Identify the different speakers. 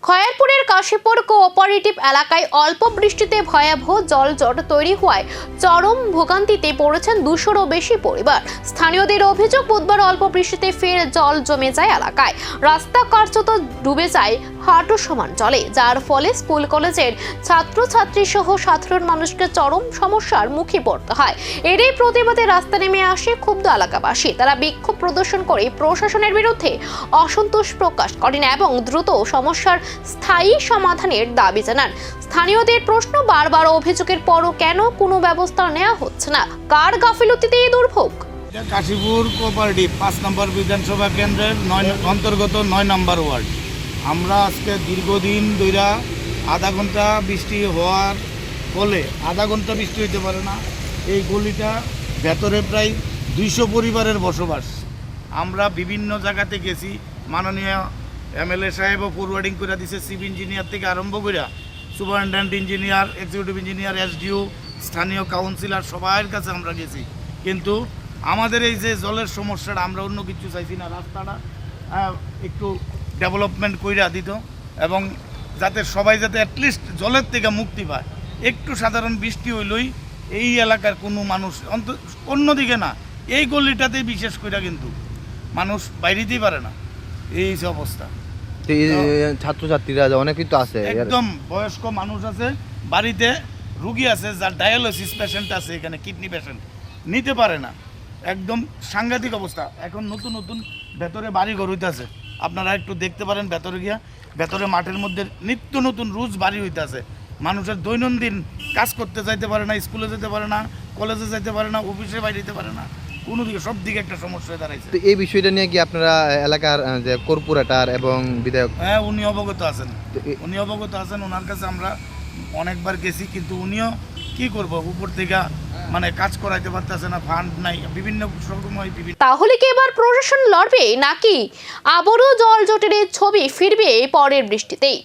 Speaker 1: খয়েরপুরের Kashipur cooperative এলাকায় অল্প বৃষ্টিতে ভয়াবহ জলজট তৈরি হওয়ায় চরম ভোগান্তিতে পড়েছেন 200-রও বেশি পরিবার। স্থানীয়দের অভিযোগ, বুধবার অল্প বৃষ্টিতে ফের জল জমে যায় এলাকায়। রাস্তা কার্যত ডুবে যায় হাঁটু সমান জলে, যার ফলে স্কুল কলেজের ছাত্রছাত্রী সহ সাধারণ মানুষকে চরম সমস্যার মুখে পড়তে হয়। এরই প্রতিবাদে রাস্তা নেমে আসে ক্ষুব্ধ এলাকাবাসী। তারা বিক্ষোভ প্রদর্শন করে প্রশাসনের বিরুদ্ধে অসন্তোষ প্রকাশ করেন এবং দ্রুত সমস্যার স্থায়ী সমাধানের দাবি জানান। স্থানীয়দের প্রশ্ন, বারবার অভিযোগের পরও কেন কোনো ব্যবস্থা নেওয়া হচ্ছে না? কার গাফিলতিতে এই দুর্ভোগ?
Speaker 2: কাশীপুর কোঅপারেটিভ 5 নম্বর বিধানসভা কেন্দ্রের অন্তর্গত 9 নম্বর ওয়ার্ড। আমরা আজকে দীর্ঘদিন ধরে আধা ঘন্টা বৃষ্টি হওয়ার ফলে, আধা ঘন্টা বৃষ্টি হইতে পারে না, এই গলিটা ভেতরে প্রায় 200 পরিবারের বসবাস। আমরা বিভিন্ন জায়গাতে গেছি, মাননীয় এমএলএ সাহেবও ফরওয়ার্ডিং করে দিছে, চিফ ইঞ্জিনিয়ার থেকে আরম্ভ করে superintendent engineer, executive engineer, SDO, স্থানীয় কাউন্সিলর, সবার কাছে আমরা গেছি। কিন্তু আমাদের এই যে জলের সমস্যাটা, আমরা অন্য কিছু চাইছি না, রাস্তাটা একটু ডেভেলপমেন্ট কইরা দিত এবং যাতে সবাই যাতে অ্যাটলিস্ট জলের থেকে মুক্তি পায়। একটু সাধারণ বৃষ্টি হইলেই এই এলাকার কোনো মানুষ অন্যদিকে না, এই গলিটাতেই বিশেষ করে কিন্তু মানুষ বাইরেতেই পারে না, এই যে অবস্থা।
Speaker 3: ছাত্রছাত্রীরা অনেকেই তো আছে,
Speaker 2: একদম বয়স্ক মানুষ আছে, বাড়িতে রুগী আছে, যার ডায়ালিসিস পেশেন্ট আছে, এখানে কিডনি পেশেন্ট, নিতে পারে না। একদম সাংঘাতিক অবস্থা। এখন নতুন নতুন ভেতরে বাড়ি ঘর হইতেছে, আপনারা একটু দেখতে পারেন ভেতরে গিয়া। ভেতরে মাঠের মধ্যে নিত্য নতুন রুজ বাড়ি হইতেছে। মানুষের দৈনন্দিন কাজ করতে যাইতে পারে না, স্কুলে যেতে পারে না, কলেজে যেতে পারে না, অফিসে বাইরে যেতে পারে না, কোনো দিকে সব দিকে একটা সমস্যা দাঁড়াইছে।
Speaker 3: তো এই বিষয়টা নিয়ে কি আপনারা এলাকার যে কর্পোরেটর এবং বিধায়ক?
Speaker 2: হ্যাঁ, উনি অবগত আছেন, ওনার কাছে আমরা অনেকবার গেছি, কিন্তু উনিও কি করব, উপর থেকে মানে কাজ করাইতে পারতেছে না, ফান্ড নাই, বিভিন্ন সময় বিভিন্ন।
Speaker 1: তাহলে কি এবার প্রশাসন লড়বে নাকি আবারও জল জটের ছবি ফিরবে পরের বৃষ্টিতেই?